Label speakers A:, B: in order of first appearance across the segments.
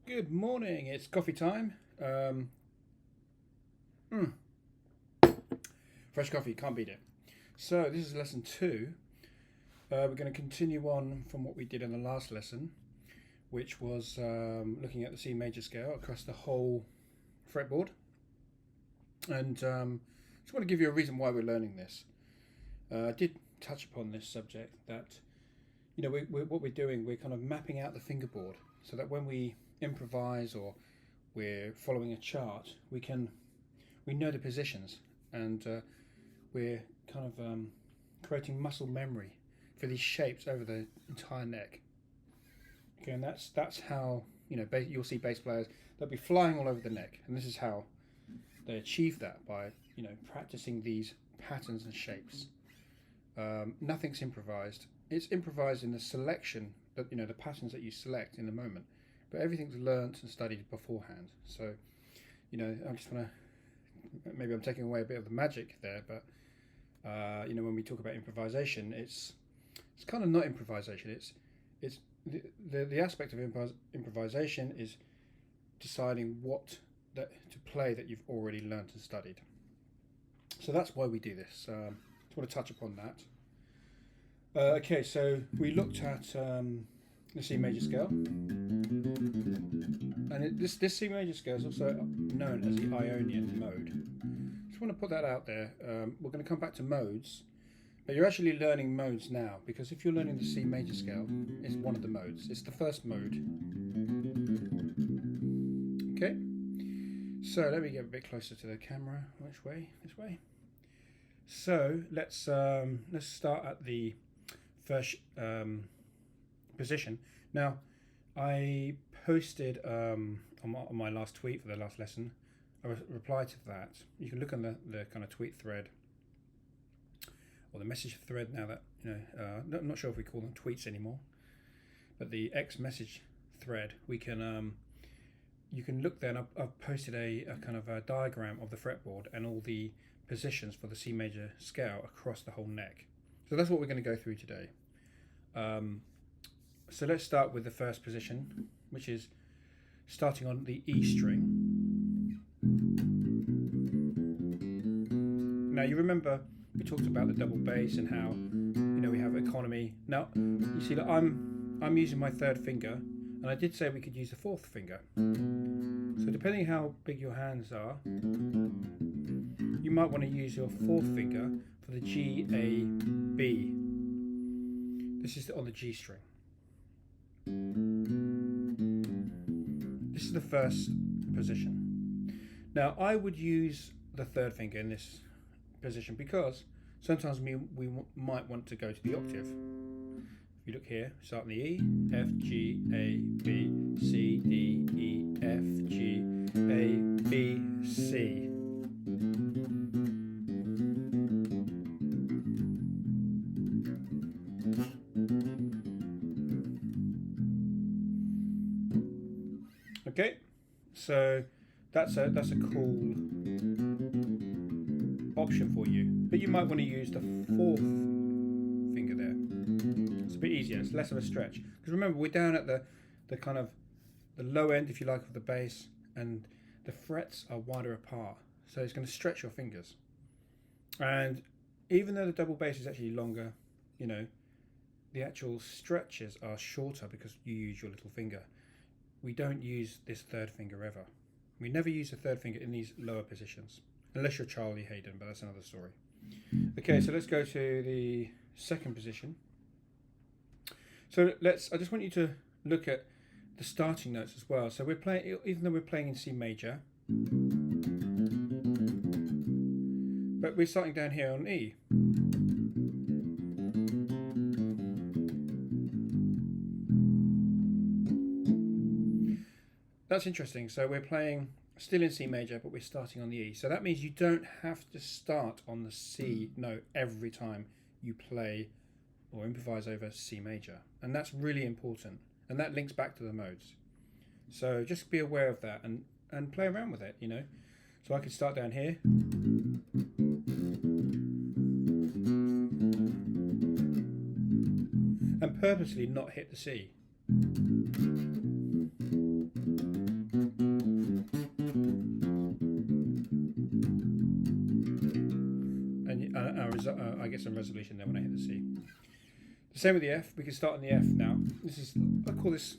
A: Good morning, it's coffee time. Mm, Fresh coffee, can't beat it. So, this is lesson two. We're going to continue on from what we did in the last lesson, which was looking at the C major scale across the whole fretboard. And just want to give you a reason why we're learning this. I did touch upon this subject that, what we're doing, we're kind of mapping out the fingerboard so that when we improvise or we're following a chart, we know the positions, and we're kind of creating muscle memory for these shapes over the entire neck. Okay, and that's how you'll see bass players, they'll be flying all over the neck, and this is how they achieve that by practicing these patterns and shapes. Nothing's improvised. It's improvised in the selection, that the patterns that you select in the moment, but everything's learnt and studied beforehand. So I just want to, maybe I'm taking away a bit of the magic there, but when we talk about improvisation, it's kind of not improvisation. It's the aspect of improvisation is deciding what to play that you've already learnt and studied. So that's why we do this. Just want to touch upon that. Okay, so we looked at the C major scale, and this C major scale is also known as the Ionian mode. Just want to put that out there. We're going to come back to modes, but you're actually learning modes now, because if you're learning the C major scale, it's one of the modes. It's the first mode. Okay, so let me get a bit closer to the camera. Which way? This way. So let's start at the first position. Now, I posted on my last tweet for the last lesson a reply to that. You can look on the kind of tweet thread or the message thread now that I'm not sure if we call them tweets anymore, but the X message thread. We can you can look there, and I've posted a kind of a diagram of the fretboard and all the positions for the C major scale across the whole neck. So that's what we're going to go through today. So let's start with the first position, which is starting on the E string. Now you remember we talked about the double bass and how we have economy. Now you see that I'm using my third finger, and I did say we could use the fourth finger. So depending how big your hands are, you might want to use your fourth finger for the G, A, B. This is on the G string. This is the first position. Now I would use the third finger in this position because sometimes we might want to go to the octave. If you look here, start on the E, F, G, A, B, C, D, E, F, G, A, B, C. Okay, so that's a cool option for you, but you might want to use the fourth finger there. It's a bit easier, it's less of a stretch, because remember we're down at the kind of the low end, if you like, of the bass, and the frets are wider apart, so it's going to stretch your fingers. And even though the double bass is actually longer, the actual stretches are shorter because you use your little finger. We don't use this third finger ever. We never use the third finger in these lower positions, unless you're Charlie Hayden, but that's another story. Okay, so let's go to the second position. So I just want you to look at the starting notes as well. So we're playing, even though we're playing in C major, but we're starting down here on E. That's interesting. So we're playing still in C major, but we're starting on the E. So that means you don't have to start on the C note every time you play or improvise over C major. And that's really important. And that links back to the modes. So just be aware of that and play around with it, So I could start down here. And purposely not hit the C. get some resolution there when I hit the C. The same with the F. We can start on the F now. I call this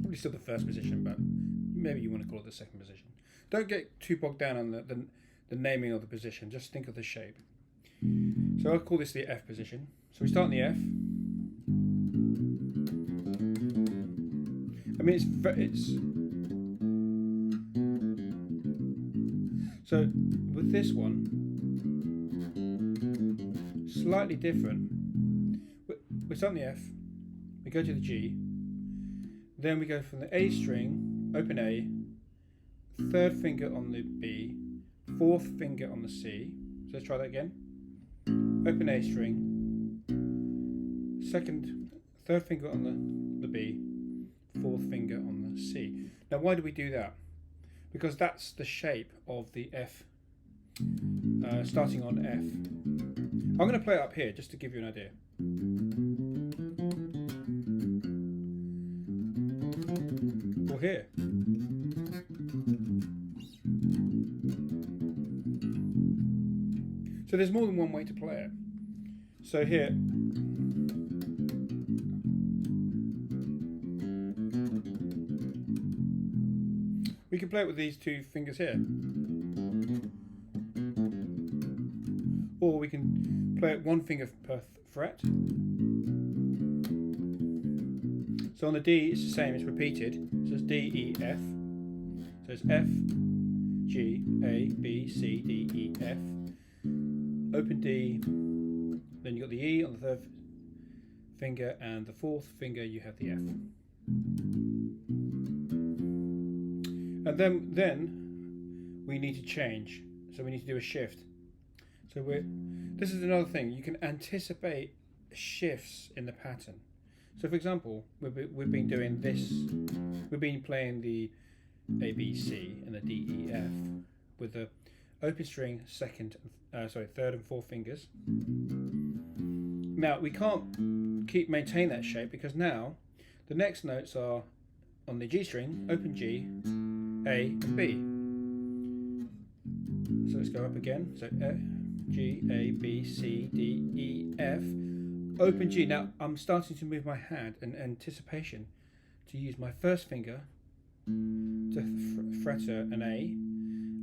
A: probably still the first position, but maybe you want to call it the second position. Don't get too bogged down on the naming of the position. Just think of the shape. So I'll call this the F position. So we start on the F. I mean, it's so with this one, slightly different. We start on the F, we go to the G, then we go from the A string, open A, third finger on the B, fourth finger on the C. So let's try that again. Open A string, third finger on the B, fourth finger on the C. Now why do we do that? Because that's the shape of the F, starting on F. I'm going to play it up here just to give you an idea. Or here. So there's more than one way to play it. So here, we can play it with these two fingers here. Or we can play it one finger per fret. So on the D it's the same, it's repeated. So it's D, E, F. So it's F, G, A, B, C, D, E, F. Open D, then you've got the E on the third finger, and the fourth finger you have the F. And then we need to change. So we need to do a shift. So this is another thing. You can anticipate shifts in the pattern. So for example, we've been doing this. We've been playing the A, B, C and the D, E, F with the open string third and fourth fingers. Now we can't maintain that shape because now the next notes are on the G string, open G, A and B. So let's go up again. So F, G, A, B, C, D, E, F, open G. Now I'm starting to move my hand in anticipation to use my first finger to fret an A,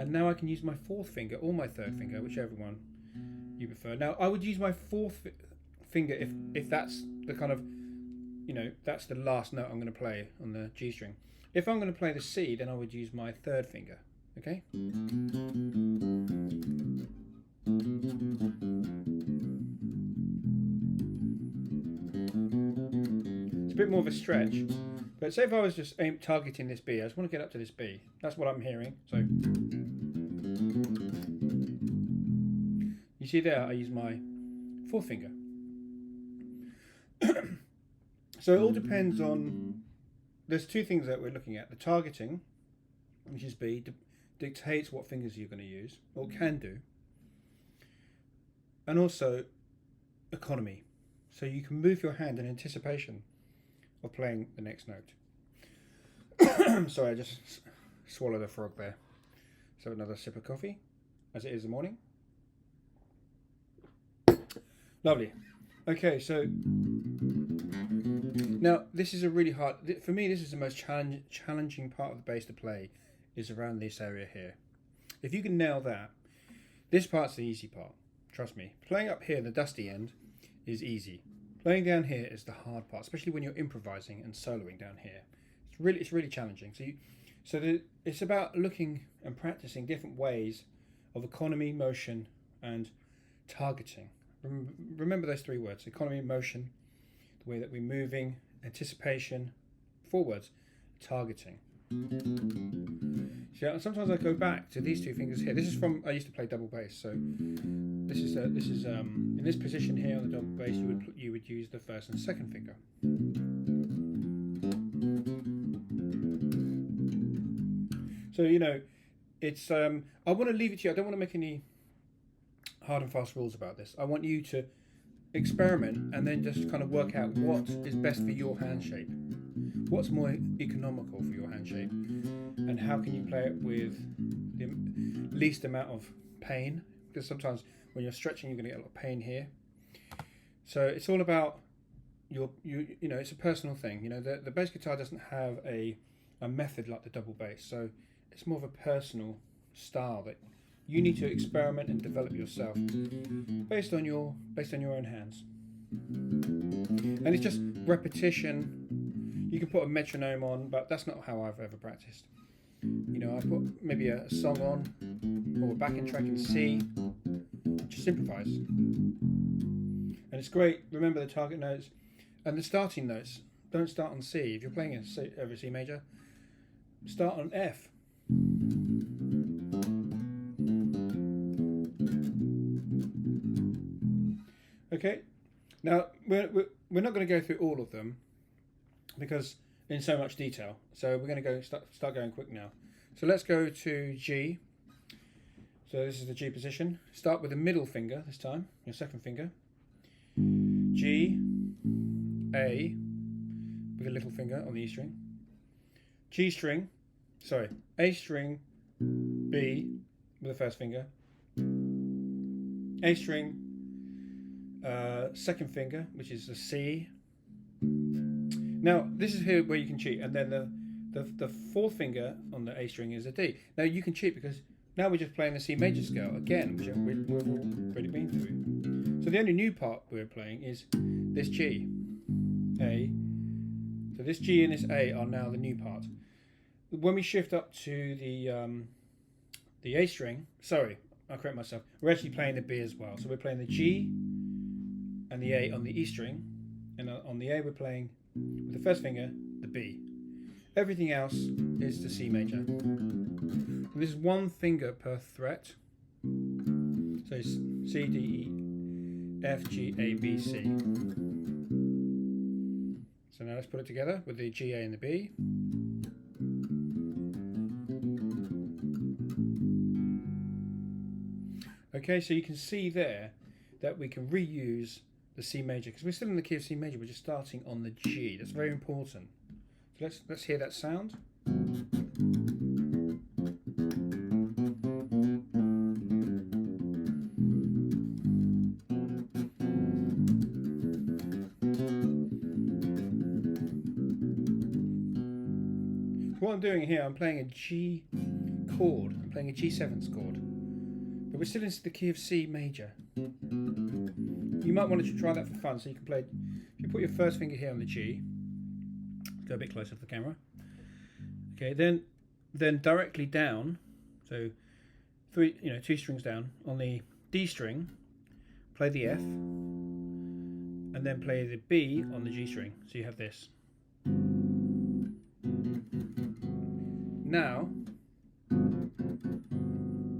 A: and now I can use my fourth finger or my third finger, whichever one you prefer. Now I would use my fourth finger if that's the kind of, that's the last note I'm going to play on the G string. If I'm going to play the C, then I would use my third finger. Okay? It's a bit more of a stretch, but say if I was just targeting this B, I just want to get up to this B. That's what I'm hearing. So you see there, I use my fourth finger. So it all depends on, there's two things that we're looking at. The targeting, which is B, dictates what fingers you're going to use, or can do. And also economy. So you can move your hand in anticipation of playing the next note. Sorry, I just swallowed a frog there. So another sip of coffee, as it is the morning. Lovely. Okay, so now this is a really hard, for me this is the most challenging part of the bass to play, is around this area here. If you can nail that, this part's the easy part. Trust me. Playing up here, the dusty end, is easy. Playing down here is the hard part, especially when you're improvising and soloing down here. It's really challenging. It's about looking and practicing different ways of economy, motion, and targeting. Remember those three words: economy, motion, the way that we're moving, anticipation, forwards, targeting. So sometimes I go back to these two fingers here. This is from, I used to play double bass, so this is in this position here on the double bass you would use the first and second finger. So it's I want to leave it to you. I don't want to make any hard and fast rules about this. I want you to experiment and then just kind of work out what is best for your hand shape. What's more economical for your hand shape, and how can you play it with the least amount of pain? Because sometimes when you're stretching, you're going to get a lot of pain here. So it's all about you know, it's a personal thing. You know, the bass guitar doesn't have a method like the double bass, so it's more of a personal style that you need to experiment and develop yourself based on your own hands. And it's just repetition. You can put a metronome on, but that's not how I've ever practiced. You know, I put maybe a song on or a backing track in C, just improvise. And it's great. Remember the target notes and the starting notes. Don't start on C. If you're playing over C major, start on F. Okay, now we're not going to go through all of them because in so much detail. So we're going to start going quick now. So let's go to G. So this is the G position. Start with the middle finger this time, your second finger. G, A, with a little finger on the E string. G string, sorry, A string, B with the first finger. A string, second finger, which is the C. Now this is here where you can cheat, and then the fourth finger on the A string is a D. Now you can cheat because now we're just playing the C major scale again, which we've already been through. So the only new part we're playing is this G, A. So this G and this A are now the new part. When we shift up to the A string, sorry, I'll correct myself. We're actually playing the B as well. So we're playing the G and the A on the E string, and on the A we're playing with the first finger the B. Everything else is the C major. And this is one finger per fret. So it's C, D, E, F, G, A, B, C. So now let's put it together with the G, A and the B. Okay, so you can see there that we can reuse the C major because we're still in the key of C major. We're just starting on the G. That's very important. So let's hear that sound. What I'm doing here, I'm playing a G chord. I'm playing a G7 chord. But we're still in the key of C major. You might want to try that for fun. So you can play, if you put your first finger here on the G, go a bit closer to the camera. Okay, then directly down, so two strings down on the D string, play the F, and then play the B on the G string. So you have this.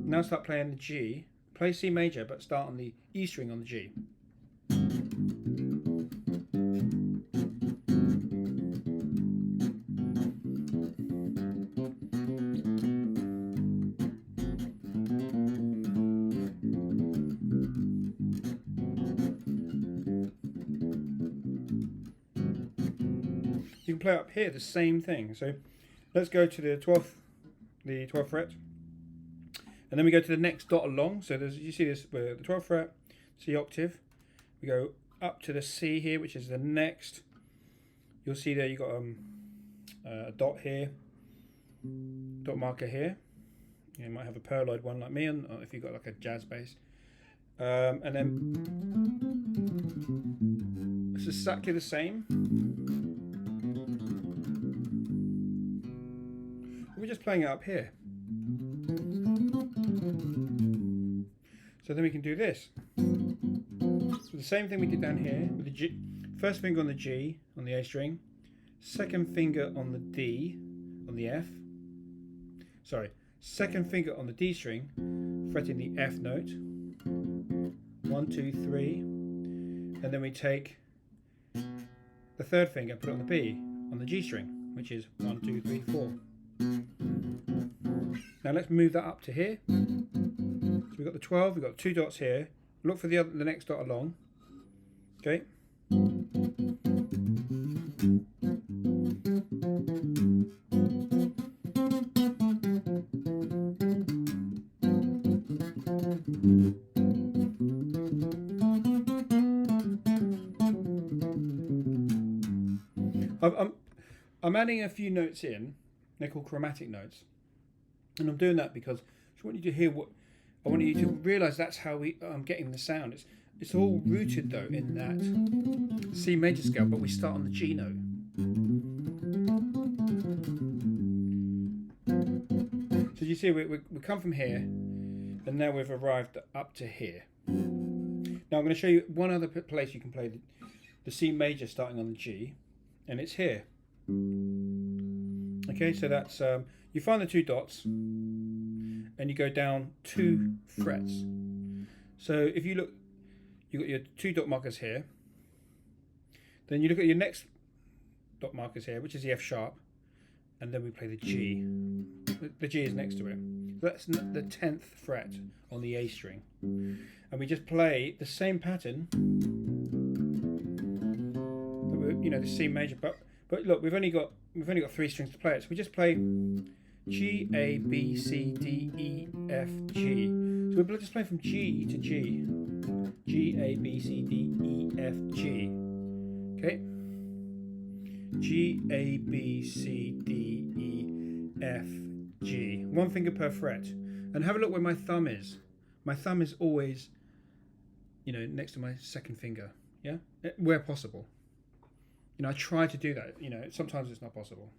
A: Now start playing the G. Play C major, but start on the E string on the G. You can play up here the same thing. So let's go to the 12th fret, and then we go to the next dot along. So you see this, the 12th fret, C octave. We go up to the C here, which is the next. You'll see there you got a dot here, dot marker here. You might have a Perloid one like me, or if you've got like a jazz bass. And then it's exactly the same. We're just playing it up here. So then we can do this. So the same thing we did down here with the G, first finger on the G on the A string, second finger on the D on the F. Sorry, second finger on the D string, fretting the F note. 1, 2, 3, and then we take the third finger, put it on the B on the G string, which is 1, 2, 3, 4. Now let's move that up to here. So we've got the 12, we've got 2 dots here. Look for the next dot along. Okay. I'm adding a few notes in. They're called chromatic notes, and I'm doing that because I want you to hear what I want you to realise. That's how I'm getting the sound. It's all rooted though in that C major scale, but we start on the G note. So you see, we come from here, and now we've arrived up to here. Now I'm going to show you one other place you can play the C major starting on the G, and it's here. Okay, so that's you find the 2 dots, and you go down 2 frets. So if you look, you've got your 2 dot markers here. Then you look at your next dot markers here, which is the F sharp, and then we play the G. The G is next to it. So that's the 10th fret on the A string, and we just play the same pattern. You know, the C major, but look, we've only got 3 strings to play it, so we just play G, A, B, C, D, E, F, G. So we're just playing from G to G. G, A, B, C, D, E, F, G. Okay. G, A, B, C, D, E, F, G. 1 finger per fret. And have a look where my thumb is. My thumb is always, you know, next to my 2nd finger. Yeah, where possible. You know, I try to do that. You know, sometimes it's not possible.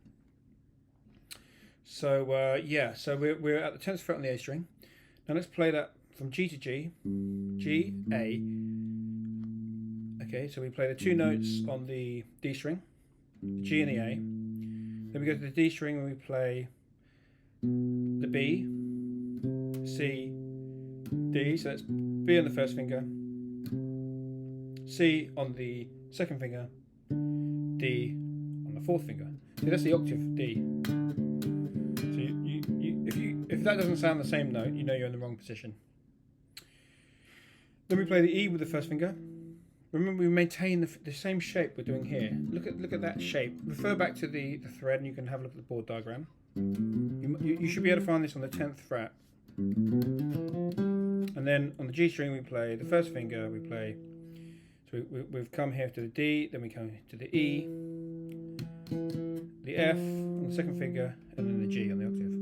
A: So yeah, so we're at the 10th fret on the A string. Now let's play that from G to G. G, A. Okay, so we play the 2 notes on the D string, the G and the A. Then we go to the D string and we play the B, C, D. So that's B on the 1st finger, C on the 2nd finger, D on the 4th finger. So that's the octave D. So if that doesn't sound the same note, you know you're in the wrong position. Then we play the E with the 1st finger. Remember, we maintain the same shape we're doing here. Look at that shape. Refer back to the thread, and you can have a look at the board diagram. You should be able to find this on the 10th fret. And then on the G string, we play the 1st finger. We play. So we've come here to the D, then we come to the E, the F on the 2nd finger, and then the G on the octave.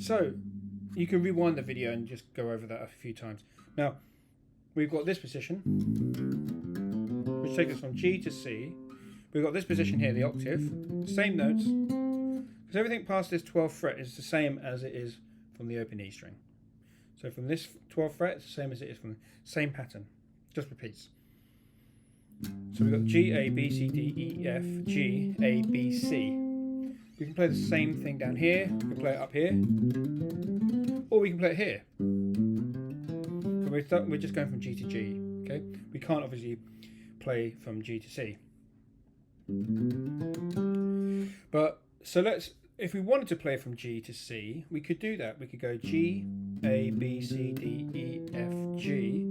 A: So you can rewind the video and just go over that a few times. Now we've got this position, which takes us from G to C. We've got this position here, the octave, same notes, because everything past this 12th fret is the same as it is from the open E string. So from this 12th fret, it's the same as it is from the same pattern. Just repeats. So we've got G, A, B, C, D, E, F, G, A, B, C. We can play the same thing down here. We can play it up here. Or we can play it here. So we're just going from G to G. Okay? We can't obviously play from G to C. But, so if we wanted to play from G to C, we could do that. We could go G, A, B, C, D, E, F, G.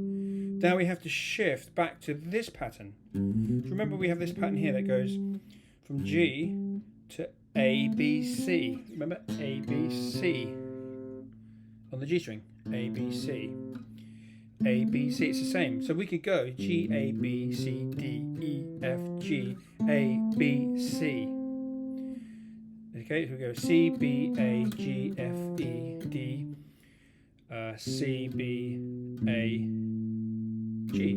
A: Now we have to shift back to this pattern. Remember, we have this pattern here that goes from G to A, B, C. Remember, A, B, C on the G string. A, B, C. A, B, C. It's the same. So we could go G, A, B, C, D, E, F, G, A, B, C. Okay, so we go C, B, A, G, F, E, D, C, B, A, G.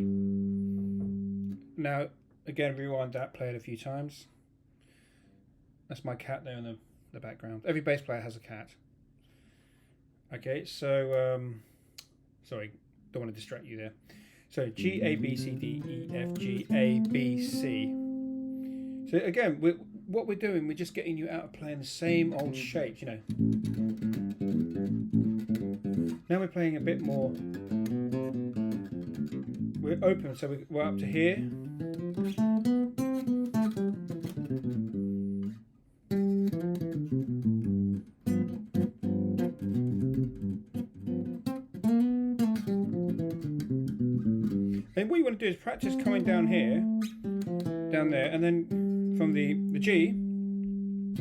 A: Now, again, rewind that, play it a few times. That's my cat there in the background. Every bass player has a cat. Okay, so, sorry, don't want to distract you there. So, G, A, B, C, D, E, F, G, A, B, C. So, again, what we're doing, we're just getting you out of playing the same old shapes, you know. Now we're playing a bit more. We're open, so we're up to here. And what you want to do is practice coming down here, down there, and then from the G,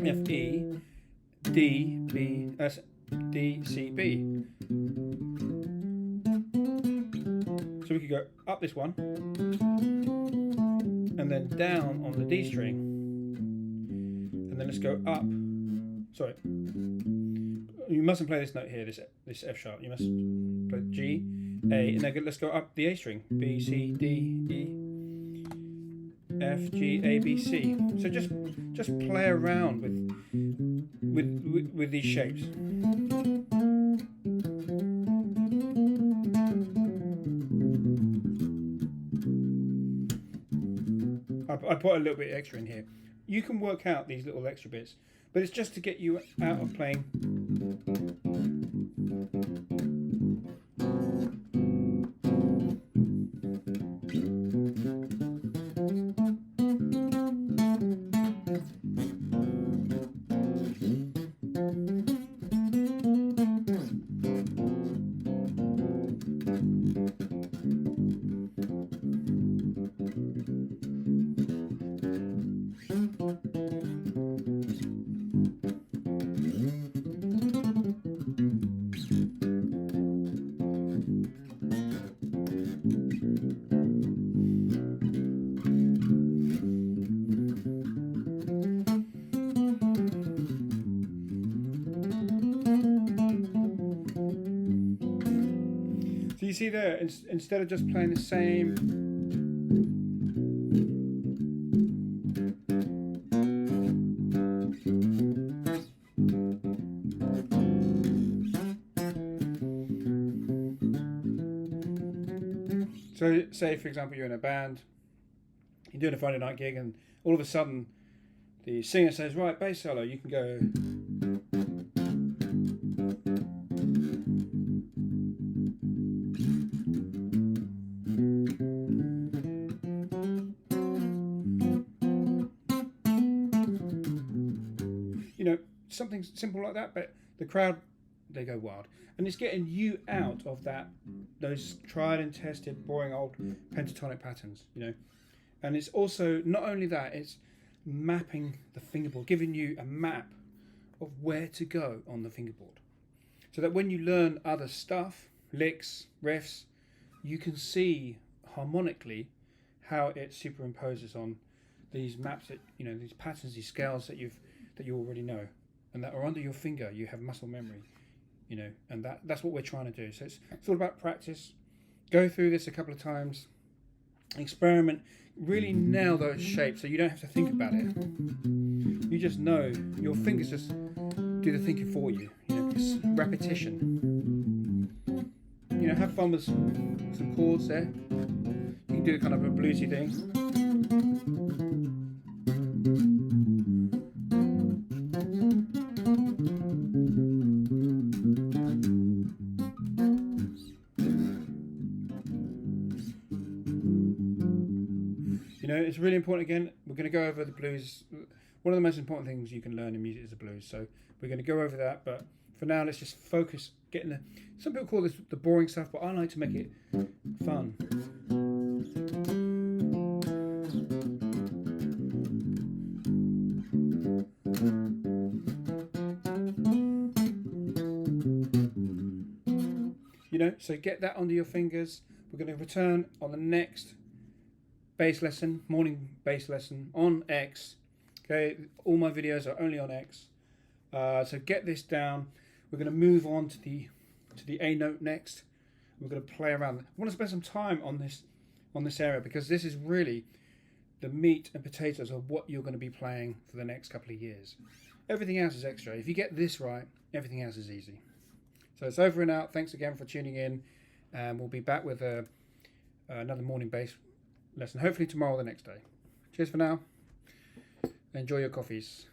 A: F, E, D, B, D, C, B. So we could go up this one, and and then down on the D string, and then let's go up. Sorry, you mustn't play this note here, this F sharp. You must play G, A, and then let's go up the A string. B, C, D, E, F, G, A, B, C. So just play around with these shapes. I put a little bit extra in here. You can work out these little extra bits, but it's just to get you out of playing. So you see there, instead of just playing the same, so say for example you're in a band, you're doing a Friday night gig, and all of a sudden the singer says, right, bass solo, you can go. You know, something simple like that, but the crowd, they go wild. And it's getting you out of those tried and tested, boring old pentatonic patterns, you know. And it's also, not only that, it's mapping the fingerboard, giving you a map of where to go on the fingerboard. So that when you learn other stuff, licks, riffs, you can see harmonically how it superimposes on these maps that, you know, these patterns, these scales that you already know and that are under your finger. You have muscle memory, you know, and that's what we're trying to do. So it's all about practice. Go through this a couple of times, experiment, really nail those shapes so you don't have to think about it. You just know, your fingers just do the thinking for you. You know, it's repetition. You know, have fun with some chords there. You can do kind of a bluesy thing. You know, it's really important. Again, we're going to go over the blues. One of the most important things you can learn in music is the blues. So we're going to go over that. But for now, let's just focus. Some people call this the boring stuff, but I like to make it fun. You know, so get that under your fingers. We're going to return on the next bass lesson, morning bass lesson on X. Okay, all my videos are only on X. So get this down. We're going to move on to the A note next. We're going to play around. I want to spend some time on this area because this is really the meat and potatoes of what you're going to be playing for the next couple of years. Everything else is extra. If you get this right, everything else is easy. So it's over and out. Thanks again for tuning in, and we'll be back with another morning bass lesson, hopefully tomorrow or the next day. Cheers for now. Enjoy your coffees.